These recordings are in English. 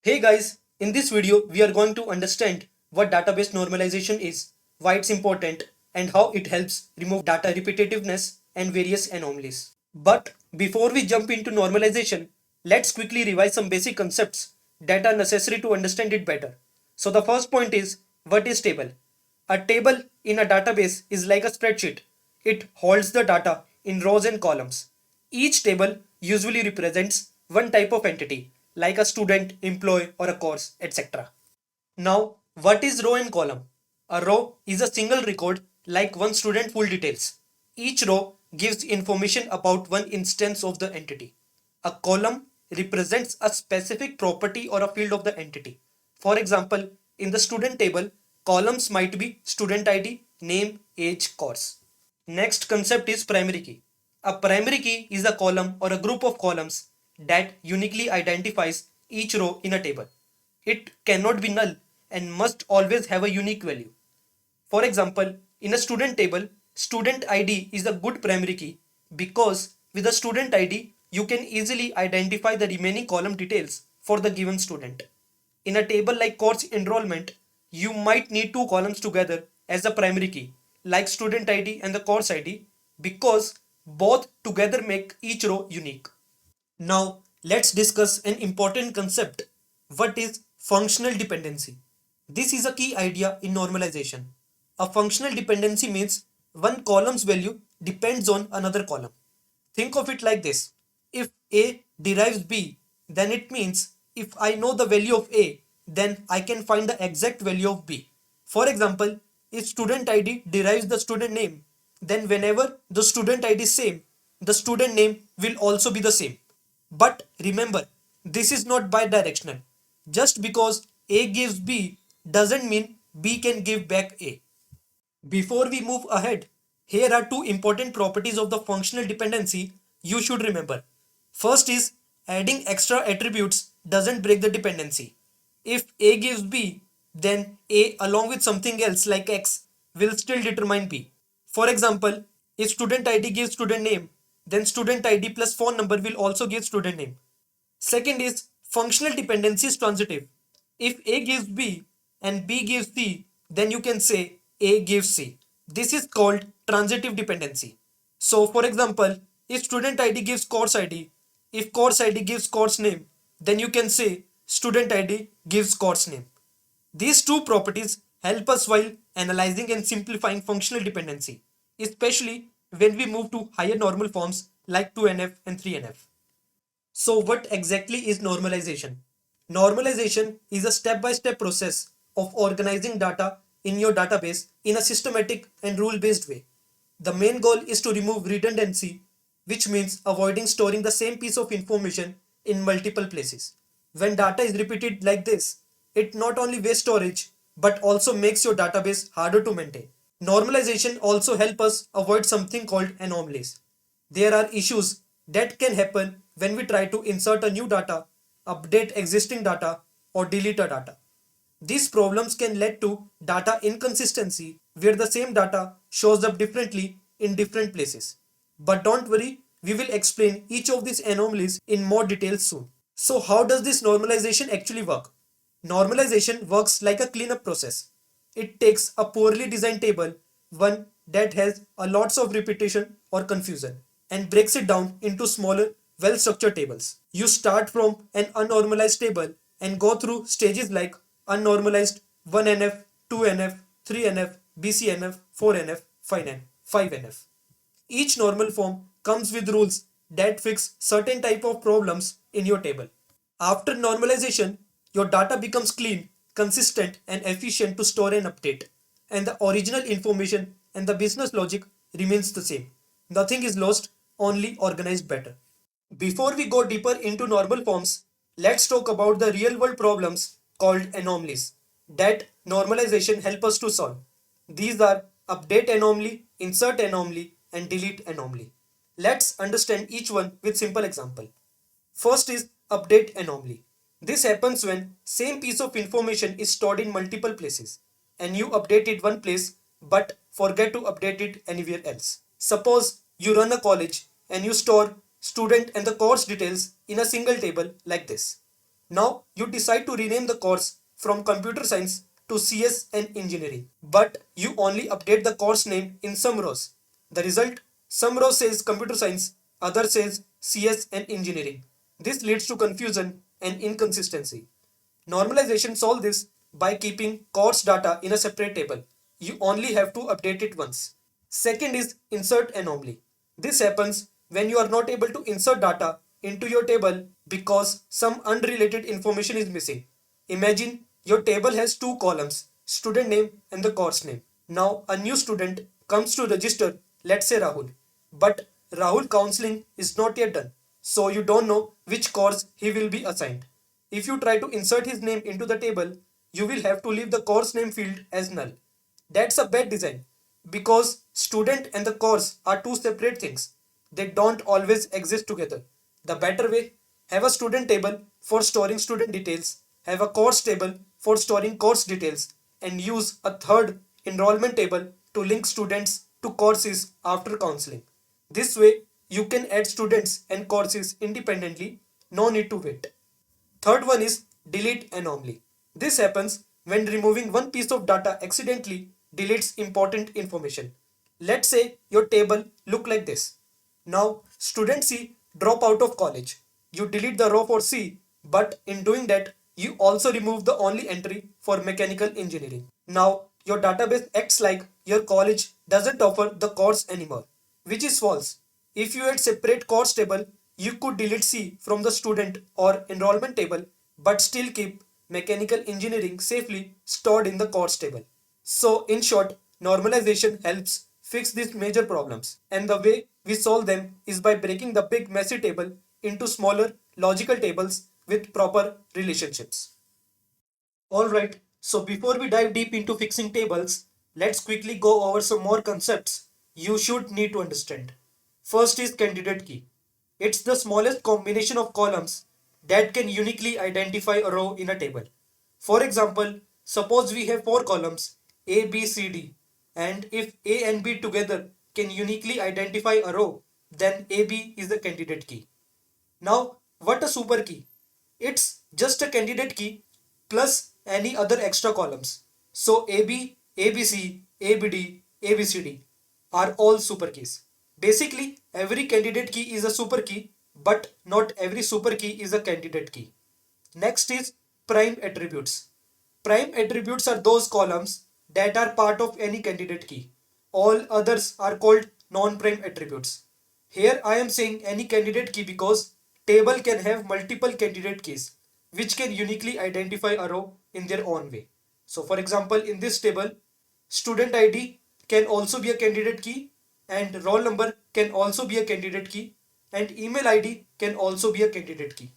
Hey guys, in this video we are going to understand what database normalization is, why it's important, and how it helps remove data repetitiveness and various anomalies. But before we jump into normalization, let's quickly revise some basic concepts that are necessary to understand it better. So the first point is, what is table? A table in a database is like a spreadsheet. It holds the data in rows and columns. Each table usually represents one type of entity, like a student, employee, or a course, etc. Now, what is row and column? A row is a single record like one student full details. Each row gives information about one instance of the entity. A column represents a specific property or a field of the entity. For example, in the student table, columns might be student ID, name, age, course. Next concept is primary key. A primary key is a column or a group of columns that uniquely identifies each row in a table. It cannot be null and must always have a unique value. For example, in a student table, student ID is a good primary key because with a student ID, you can easily identify the remaining column details for the given student. In a table like course enrollment, you might need two columns together as a primary key, like student ID and the course ID, because both together make each row unique. Now, let's discuss an important concept. What is functional dependency? This is a key idea in normalization. A functional dependency means one column's value depends on another column. Think of it like this. If A derives B, then it means if I know the value of A, then I can find the exact value of B. For example, if student ID derives the student name, then whenever the student ID is same, the student name will also be the same. But remember, this is not bidirectional. Just because A gives B doesn't mean B can give back A. Before we move ahead, here are two important properties of the functional dependency you should remember. First is adding extra attributes doesn't break the dependency. If A gives B, then A along with something else like X will still determine B. For example, if student ID gives student name, then student ID plus phone number will also give student name. Second is functional dependency is transitive. If A gives B and B gives C, then you can say A gives C. This is called transitive dependency. So for example, if student ID gives course ID, if course ID gives course name, then you can say student ID gives course name. These two properties help us while analyzing and simplifying functional dependency, especially when we move to higher normal forms like 2NF and 3NF. So, what exactly is normalization? Normalization is a step by step process of organizing data in your database in a systematic and rule based way. The main goal is to remove redundancy, which means avoiding storing the same piece of information in multiple places. When data is repeated like this, it not only wastes storage but also makes your database harder to maintain. Normalization also helps us avoid something called anomalies. There are issues that can happen when we try to insert a new data, update existing data, or delete a data. These problems can lead to data inconsistency where the same data shows up differently in different places. But don't worry, we will explain each of these anomalies in more detail soon. So, how does this normalization actually work? Normalization works like a cleanup process. It takes a poorly designed table, one that has a lots of repetition or confusion, and breaks it down into smaller, well structured tables. You start from an unnormalized table and go through stages like unnormalized 1NF, 2NF, 3NF, BCNF, 4NF, 5NF. Each normal form comes with rules that fix certain type of problems in your table. After normalization, your data becomes clean, consistent, and efficient to store and update, and the original information and the business logic remains the same. Nothing is lost, only organized better. Before we go deeper into normal forms, let's talk about the real world problems called anomalies that normalization help us to solve. These are update anomaly, insert anomaly, and delete anomaly. Let's understand each one with simple example. First is update anomaly. This happens when same piece of information is stored in multiple places and you update it one place but forget to update it anywhere else. Suppose you run a college and you store student and the course details in a single table like this. Now you decide to rename the course from computer science to CS and engineering, but you only update the course name in some rows. The result, some row says computer science, other says CS and engineering. This leads to confusion and inconsistency. Normalization solves this by keeping course data in a separate table. You only have to update it once. Second is insert anomaly. This happens when you are not able to insert data into your table because some unrelated information is missing. Imagine your table has two columns, student name and the course name. Now a new student comes to register, let's say Rahul. But Rahul counseling is not yet done. So you don't know which course he will be assigned. If you try to insert his name into the table, you will have to leave the course name field as null. That's a bad design because student and the course are two separate things. They don't always exist together. The better way, have a student table for storing student details, have a course table for storing course details, and use a third enrollment table to link students to courses after counseling. This way, you can add students and courses independently, no need to wait. Third one is delete anomaly. This happens when removing one piece of data accidentally deletes important information. Let's say your table look like this. Now student C drop out of college. You delete the row for C, but in doing that you also remove the only entry for mechanical engineering. Now your database acts like your college doesn't offer the course anymore, which is false. If you had separate course table, you could delete C from the student or enrollment table but still keep mechanical engineering safely stored in the course table. So in short, normalization helps fix these major problems, and the way we solve them is by breaking the big messy table into smaller logical tables with proper relationships. Alright, so before we dive deep into fixing tables, let's quickly go over some more concepts you should need to understand. First is candidate key. It's the smallest combination of columns that can uniquely identify a row in a table. For example, suppose we have four columns A, B, C, D, and if A and B together can uniquely identify a row, then AB is the candidate key. Now, what a super key? It's just a candidate key plus any other extra columns. So AB, ABC, ABD, ABCD are all super keys. Basically, every candidate key is a super key, but not every super key is a candidate key. Next is prime attributes. Prime attributes are those columns that are part of any candidate key. All others are called non-prime attributes. Here I am saying any candidate key because table can have multiple candidate keys which can uniquely identify a row in their own way. So for example, in this table, student ID can also be a candidate key and roll number can also be a candidate key and email ID can also be a candidate key.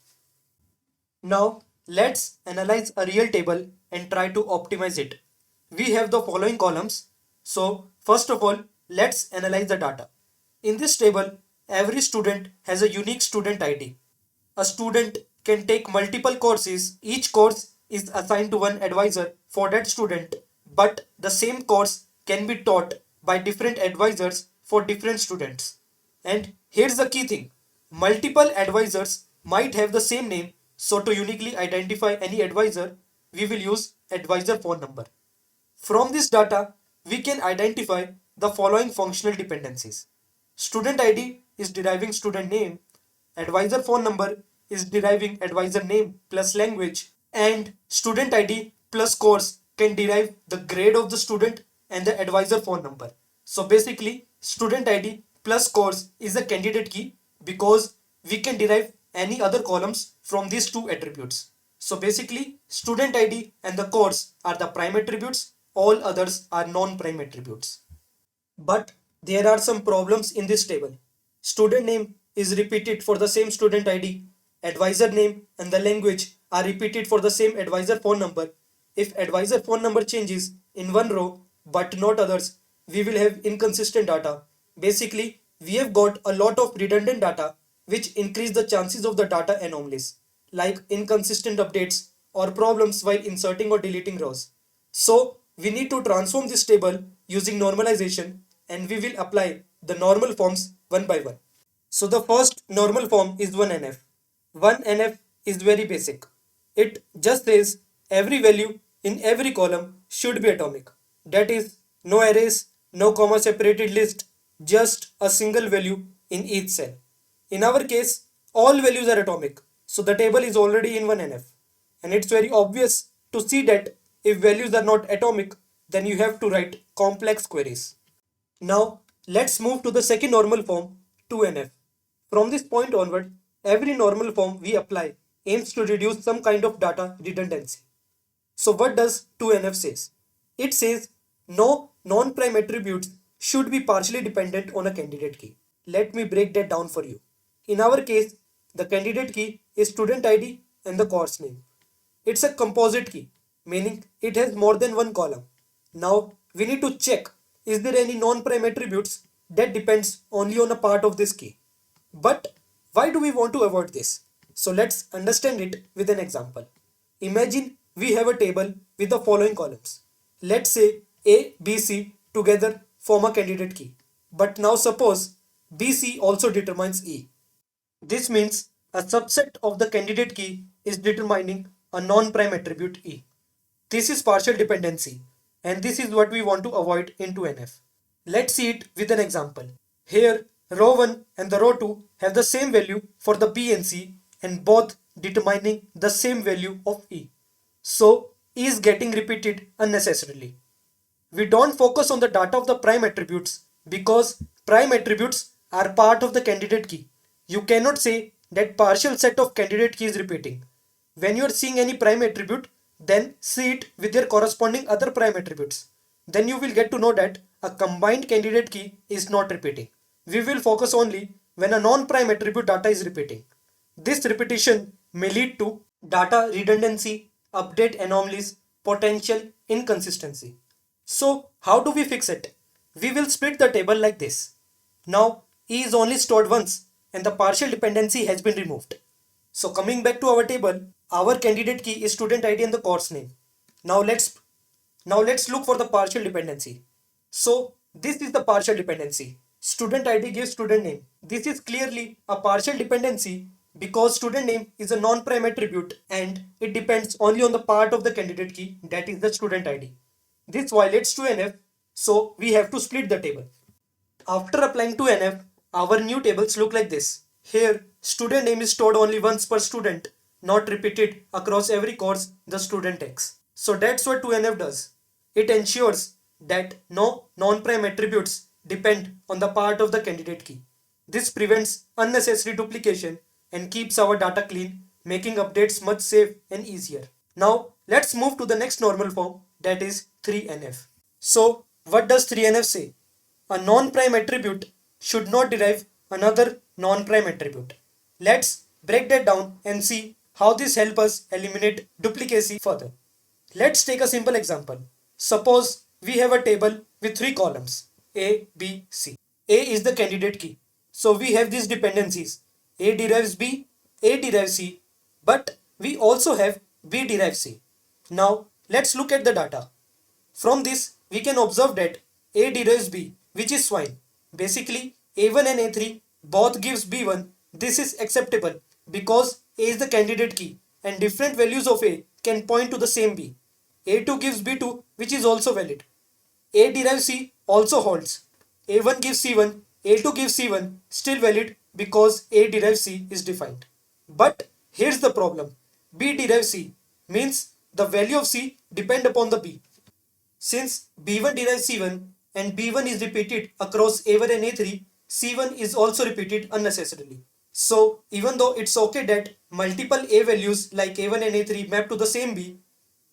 Now let's analyze a real table and try to optimize it. We have the following columns. So first of all, let's analyze the data. In this table, every student has a unique student ID. A student can take multiple courses. Each course is assigned to one advisor for that student, but the same course can be taught by different advisors for different students. And here's the key thing, multiple advisors might have the same name, so to uniquely identify any advisor, we will use advisor phone number. From this data, we can identify the following functional dependencies. Student ID is deriving student name, advisor phone number is deriving advisor name plus language, and student ID plus course can derive the grade of the student and the advisor phone number. So basically, student ID plus course is a candidate key because we can derive any other columns from these two attributes. So basically, student ID and the course are the prime attributes, all others are non-prime attributes. But there are some problems in this table. Student name is repeated for the same student ID. Advisor name and the language are repeated for the same advisor phone number. If advisor phone number changes in one row but not others, we will have inconsistent data. Basically, we have got a lot of redundant data which increase the chances of the data anomalies, like inconsistent updates or problems while inserting or deleting rows. So we need to transform this table using normalization, and we will apply the normal forms one by one. So the first normal form is 1NF. 1NF is very basic. It just says every value in every column should be atomic. That is, no arrays, no comma separated list, just a single value in each cell. In our case, all values are atomic, so the table is already in one NF. And it's very obvious to see that if values are not atomic, then you have to write complex queries. Now, let's move to the second normal form, 2NF. From this point onward, every normal form we apply aims to reduce some kind of data redundancy. So what does 2NF says? It says no non-prime attributes should be partially dependent on a candidate key. Let me break that down for you. In our case, the candidate key is student ID and the course name. It's a composite key, meaning it has more than one column. Now we need to check, is there any non-prime attributes that depends only on a part of this key. But why do we want to avoid this? So let's understand it with an example. Imagine we have a table with the following columns. Let's say A, B, C together form a candidate key. But now suppose BC also determines E. This means a subset of the candidate key is determining a non-prime attribute E. This is partial dependency, and this is what we want to avoid in 2NF. Let's see it with an example. Here, row 1 and the row 2 have the same value for the B and C, and both determining the same value of E. So, E is getting repeated unnecessarily. We don't focus on the data of the prime attributes because prime attributes are part of the candidate key. You cannot say that partial set of candidate key is repeating. When you are seeing any prime attribute, then see it with their corresponding other prime attributes. Then you will get to know that a combined candidate key is not repeating. We will focus only when a non-prime attribute data is repeating. This repetition may lead to data redundancy, update anomalies, potential inconsistency. So how do we fix it? We will split the table like this. Now E is only stored once and the partial dependency has been removed. So coming back to our table, our candidate key is student ID and the course name. Now let's look for the partial dependency. So this is the partial dependency. Student ID gives student name. This is clearly a partial dependency because student name is a non-prime attribute and it depends only on the part of the candidate key, that is the student ID. This violates 2NF, so we have to split the table. After applying 2NF, our new tables look like this. Here, student name is stored only once per student, not repeated across every course the student takes. So that's what 2NF does. It ensures that no non-prime attributes depend on the part of the candidate key. This prevents unnecessary duplication and keeps our data clean, making updates much safe and easier. Now let's move to the next normal form, that is 3NF. So what does 3NF say? A non-prime attribute should not derive another non-prime attribute. Let's break that down and see how this helps us eliminate duplicacy further. Let's take a simple example. Suppose we have a table with three columns A, B, C. A is the candidate key. So we have these dependencies. A derives B, A derives C, but we also have B derives C. Now let's look at the data. From this we can observe that A derives B, which is fine. Basically A1 and A3 both gives B1. This is acceptable because A is the candidate key and different values of A can point to the same B. A2 gives B2, which is also valid. A derives C also holds. A1 gives C1, A2 gives C1, still valid because A derives C is defined. But here's the problem. B derives C means the value of C depend upon the B. Since B1 derives C1 and B1 is repeated across A1 and A3, C1 is also repeated unnecessarily. So even though it's okay that multiple A values like A1 and A3 map to the same B,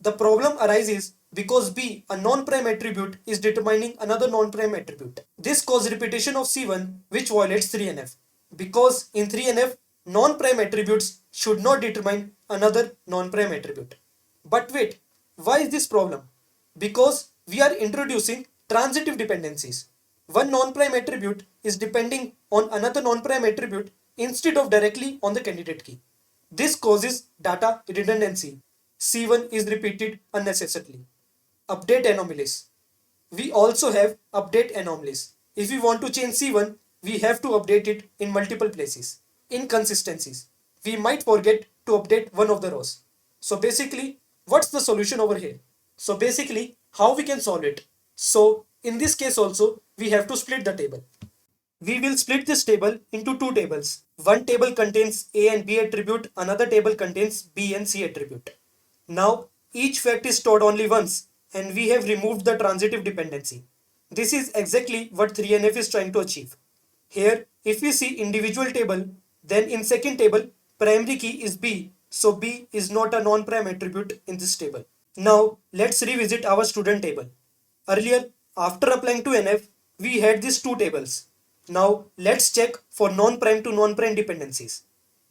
the problem arises because B, a non-prime attribute, is determining another non-prime attribute. This causes repetition of C1, which violates 3NF. Because in 3NF, non-prime attributes should not determine another non-prime attribute. But wait, why is this problem? Because we are introducing transitive dependencies. One non-prime attribute is depending on another non-prime attribute instead of directly on the candidate key. This causes data redundancy. C1 is repeated unnecessarily. Update anomalies. We also have update anomalies. If we want to change C1, we have to update it in multiple places. Inconsistencies. We might forget to update one of the rows. So basically, what's the solution over here? So basically, how we can solve it? So in this case also, we have to split the table. We will split this table into two tables. One table contains A and B attribute, another table contains B and C attribute. Now, each fact is stored only once, and we have removed the transitive dependency. This is exactly what 3NF is trying to achieve. Here, if we see individual table, then in second table, primary key is B, so B is not a non-prime attribute in this table. Now, let's revisit our student table. Earlier, after applying to NF, we had these two tables. Now, let's check for non-prime to non-prime dependencies.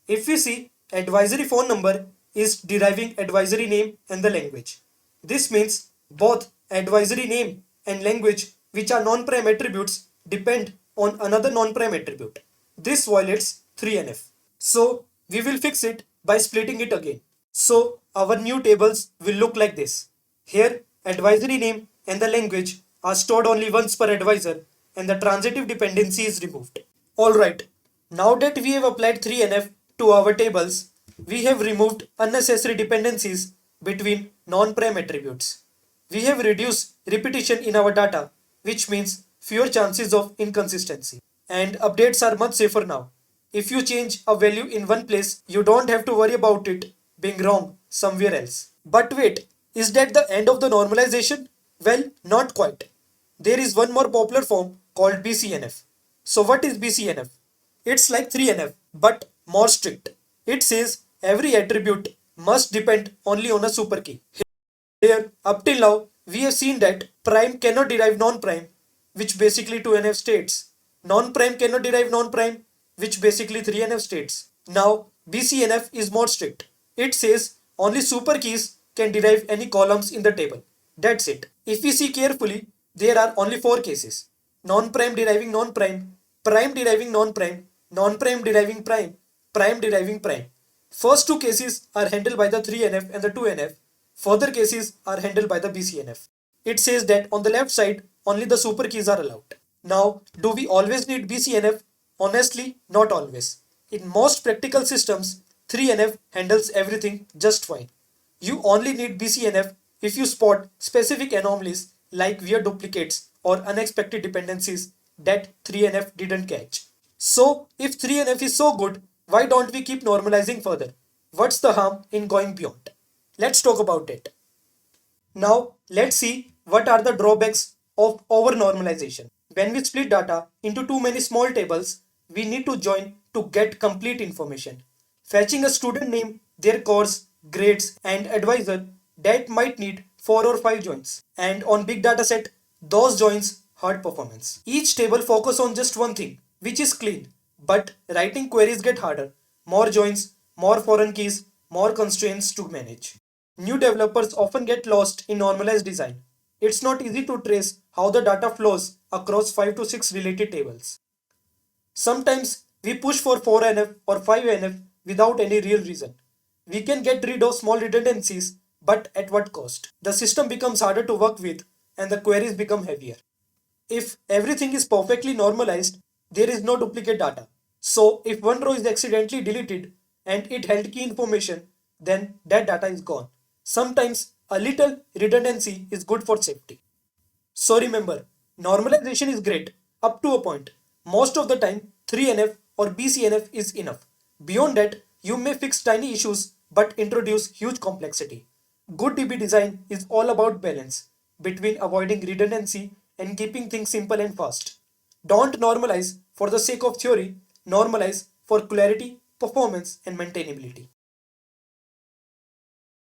If we see, advisory phone number is deriving advisory name and the language. This means both advisory name and language, which are non-prime attributes, depend on another non-prime attribute. This violates 3NF. So we will fix it by splitting it again. So our new tables will look like this. Here, advisory name and the language are stored only once per advisor, and the transitive dependency is removed. Alright, now that we have applied 3NF to our tables, we have removed unnecessary dependencies between non-prime attributes. We have reduced repetition in our data, which means fewer chances of inconsistency. And updates are much safer now. If you change a value in one place, you don't have to worry about it being wrong somewhere else. But wait, is that the end of the normalization? Well, not quite. There is one more popular form called BCNF. So what is BCNF? It's like 3NF, but more strict. It says every attribute must depend only on a super key. Here, up till now, we have seen that prime cannot derive non-prime, which basically 2NF states. Non-prime cannot derive non-prime, which basically 3NF states. Now, BCNF is more strict. It says only super keys can derive any columns in the table. That's it. If we see carefully, there are only four cases. Non-prime deriving non-prime, prime deriving non-prime, non-prime deriving prime, prime deriving prime. First two cases are handled by the 3NF and the 2NF. Further cases are handled by the BCNF. It says that on the left side, only the super keys are allowed. Now, do we always need BCNF? Honestly, not always. In most practical systems, 3NF handles everything just fine. You only need BCNF if you spot specific anomalies like weird duplicates or unexpected dependencies that 3NF didn't catch. So, if 3NF is so good, why don't we keep normalizing further? What's the harm in going beyond? Let's talk about it. Now, let's see what are the drawbacks of over-normalization. When we split data into too many small tables, we need to join to get complete information. Fetching a student name, their course, grades, and advisor, that might need 4 or 5 joins. And on big data set, those joins hurt performance. Each table focus on just one thing, which is clean. But writing queries get harder. More joins, more foreign keys, more constraints to manage. New developers often get lost in normalized design. It's not easy to trace how the data flows across 5 to 6 related tables. Sometimes we push for 4NF or 5NF without any real reason. We can get rid of small redundancies, but at what cost? The system becomes harder to work with and the queries become heavier. If everything is perfectly normalized, there is no duplicate data. So if one row is accidentally deleted and it held key information, then that data is gone. Sometimes a little redundancy is good for safety. So remember, normalization is great up to a point. Most of the time, 3NF or BCNF is enough. Beyond that, you may fix tiny issues but introduce huge complexity. Good DB design is all about balance between avoiding redundancy and keeping things simple and fast. Don't normalize for the sake of theory, normalize for clarity, performance, and maintainability.